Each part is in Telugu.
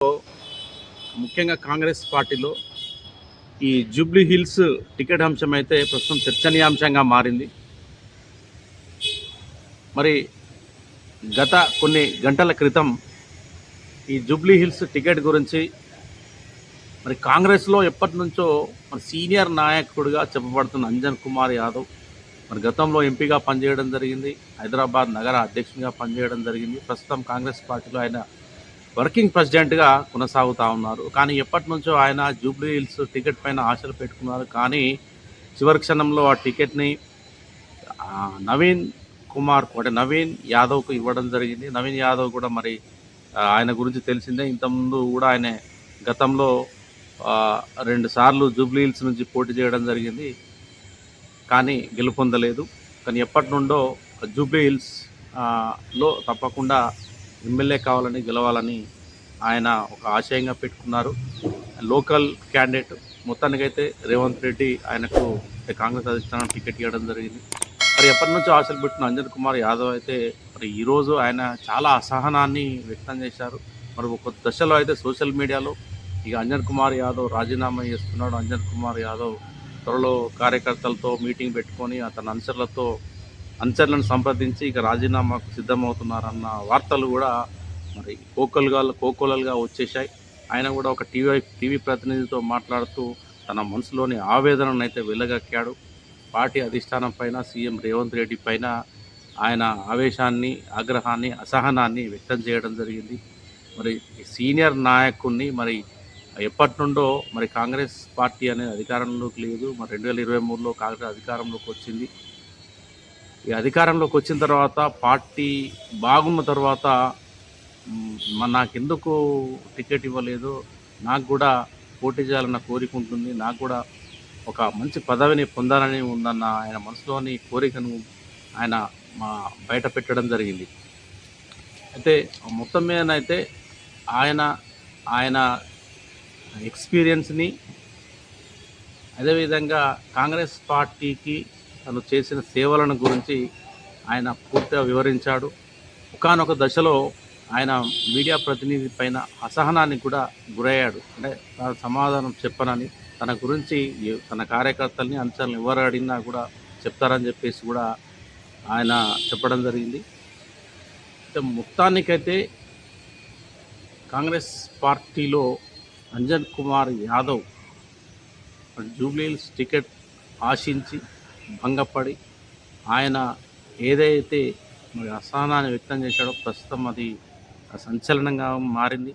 ముఖ్యంగా కాంగ్రెస్ పార్టీలో ఈ జూబ్లీ హిల్స్ టికెట్ అంశం అయితే ప్రస్తుతం చర్చనీయాంశంగా మారింది. మరి గత కొన్ని గంటల క్రితం ఈ జూబ్లీ హిల్స్ టికెట్ గురించి మరి కాంగ్రెస్లో ఎప్పటి నుంచో మరి సీనియర్ నాయకుడిగా చెప్పబడుతున్న అంజన్ కుమార్ యాదవ్ మరి గతంలో ఎంపీగా పనిచేయడం జరిగింది, హైదరాబాద్ నగర అధ్యక్షునిగా పనిచేయడం జరిగింది. ప్రస్తుతం కాంగ్రెస్ పార్టీలో ఆయన వర్కింగ్ ప్రెసిడెంట్గా కొనసాగుతూ ఉన్నారు. కానీ ఎప్పటి నుంచో ఆయన జూబ్లీ హిల్స్ టికెట్ పైన ఆశలు పెట్టుకున్నారు. కానీ చివరి క్షణంలో ఆ టికెట్ని నవీన్ కుమార్ అంటే నవీన్ యాదవ్కు ఇవ్వడం జరిగింది. నవీన్ యాదవ్ కూడా మరి ఆయన గురించి తెలిసిందే. ఇంతకుముందు కూడా ఆయన గతంలో 2 సార్లు జూబ్లీ హిల్స్ నుంచి పోటీ చేయడం జరిగింది, కానీ గెలుపొందలేదు. కానీ ఎప్పటి నుండో జూబ్లీ హిల్స్ లో తప్పకుండా ఎమ్మెల్యే కావాలని గెలవాలని ఆయన ఒక ఆశయంగా పెట్టుకున్నారు. లోకల్ క్యాండిడేట్ మొత్తానికైతే రేవంత్ రెడ్డి ఆయనకు కాంగ్రెస్ అధిష్టానం టికెట్ ఇవ్వడం జరిగింది. మరి ఎప్పటి నుంచో ఆశలు పెట్టిన అంజన్ కుమార్ యాదవ్ అయితే మరి ఈరోజు ఆయన చాలా అసహనాన్ని వ్యక్తం చేశారు. మరి ఒక దశలో అయితే సోషల్ మీడియాలో ఇక అంజన్ కుమార్ యాదవ్ రాజీనామా చేస్తున్నాడు, అంజన్ కుమార్ యాదవ్ త్వరలో కార్యకర్తలతో మీటింగ్ పెట్టుకొని అతని అనుచరులను సంప్రదించి ఇక రాజీనామాకు సిద్ధమవుతున్నారన్న వార్తలు కూడా మరి కోకొలలుగా వచ్చేసాయి. ఆయన కూడా ఒక టీవీ ప్రతినిధితో మాట్లాడుతూ తన మనసులోని ఆవేదనను అయితే వెల్లగక్కాడు. పార్టీ అధిష్టానం పైన, సీఎం రేవంత్ రెడ్డి పైన ఆయన ఆవేశాన్ని, ఆగ్రహాన్ని, అసహనాన్ని వ్యక్తం చేయడం జరిగింది. మరి సీనియర్ నాయకుడిని మరి ఎప్పటి నుండో మరి కాంగ్రెస్ పార్టీ అనేది అధికారంలోకి లేదు. మరి 2023లో కాంగ్రెస్ అధికారంలోకి వచ్చింది. ఈ అధికారంలోకి వచ్చిన తర్వాత పార్టీ బాగున్న తర్వాత నాకెందుకు టికెట్ ఇవ్వలేదు, నాకు కూడా పోటీ చేయాలన్న కోరిక ఉంటుంది, నాకు కూడా ఒక మంచి పదవిని పొందాలని ఉందన్న ఆయన మనసులోని కోరికను ఆయన బయట పెట్టడం జరిగింది. అయితే మొత్తం మీదనైతే ఆయన ఎక్స్పీరియన్స్ని, అదేవిధంగా కాంగ్రెస్ పార్టీకి తను చేసిన సేవలను గురించి ఆయన పూర్తిగా వివరించాడు. ఒకానొక దశలో ఆయన మీడియా ప్రతినిధి పైన అసహనానికి కూడా గురయ్యాడు. అంటే తాను సమాధానం చెప్పనని, తన గురించి తన కార్యకర్తల్ని, అనుచరులను ఎవరు అడిగినా కూడా చెప్తారని చెప్పేసి కూడా ఆయన చెప్పడం జరిగింది. అయితే మొత్తానికైతే కాంగ్రెస్ పార్టీలో Anjan Kumar Yadav Jubilee hills ticket ఆశించి భంగపడి ఆయన ఏదైతే మరి అసహనాన్ని వ్యక్తం చేశాడో ప్రస్తుతం అది సంచలనంగా మారింది.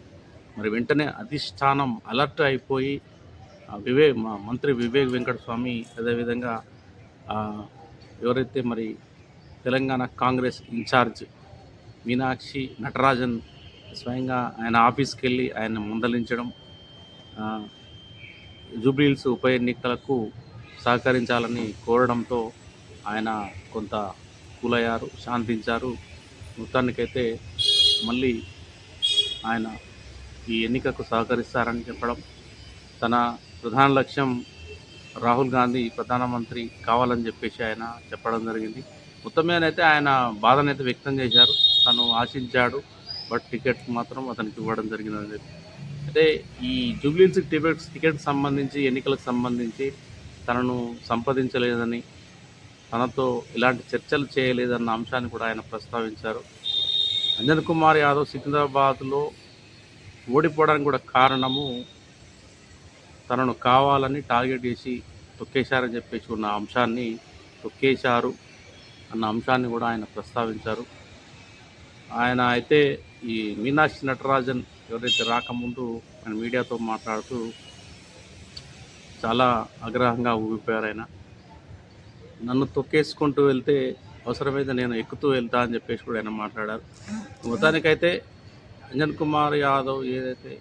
మరి వెంటనే అధిష్టానం అలర్ట్ అయిపోయి మంత్రి వివేక్ వెంకటస్వామి, అదేవిధంగా ఎవరైతే మరి తెలంగాణ కాంగ్రెస్ ఇన్ఛార్జ్ మీనాక్షి నటరాజన్ స్వయంగా ఆయన ఆఫీస్కి వెళ్ళి ఆయన మందలించడం, జూబ్లీ హిల్స్ ఉప ఎన్నికలకు సహకరించాలని కోరడంతో ఆయన కొంత కూలయ్యారు, శాంతించారు. మొత్తానికైతే మళ్ళీ ఆయన ఈ ఎన్నికకు సహకరిస్తారని చెప్పడం, తన ప్రధాన లక్ష్యం రాహుల్ గాంధీ ప్రధానమంత్రి కావాలని చెప్పేసి ఆయన చెప్పడం జరిగింది. మొత్తం మీదనైతే ఆయన బాధనైతే వ్యక్తం చేశారు. తను ఆశించాడు, బట్ టికెట్ మాత్రం అతనికి ఇవ్వడం జరిగిందని చెప్పి. అయితే ఈ జూబ్లీ హిల్స్ టికెట్ సంబంధించి, ఎన్నికలకు సంబంధించి తనను సంప్రదించలేదని, తనతో ఇలాంటి చర్చలు చేయలేదన్న అంశాన్ని కూడా ఆయన ప్రస్తావించారు. అంజన్ కుమార్ యాదవ్ సికింద్రాబాద్లో ఓడిపోవడానికి కూడా కారణము తనను కావాలని టార్గెట్ చేసి తొక్కేశారని చెప్పేసి ఉన్న అంశాన్ని, తొక్కేశారు అన్న అంశాన్ని కూడా ఆయన ప్రస్తావించారు. ఆయన అయితే ఈ మీనాక్షి నటరాజన్ ఎవరైతే రాకముందు ఆయన మీడియాతో మాట్లాడుతూ చాలా ఆగ్రహంగా ఊగిపోయారు. ఆయన నన్ను తొక్కేసుకుంటూ వెళ్తే అవసరమైతే నేను ఎక్కుతూ వెళ్తా అని చెప్పేసి కూడా ఆయన మాట్లాడారు. మొత్తానికైతే అంజన్ కుమార్ యాదవ్ ఏదైతే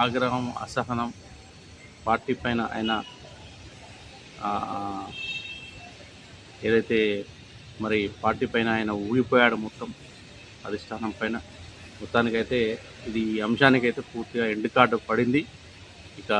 ఆగ్రహం, అసహనం పార్టీ పైన ఆయన ఏదైతే మరి పార్టీ పైన ఆయన ఊగిపోయాడు మొత్తం అధిష్టానం పైన. మొత్తానికైతే ఇది ఈ అంశానికైతే పూర్తిగా ఎండ్ కార్డు పడింది. ఇక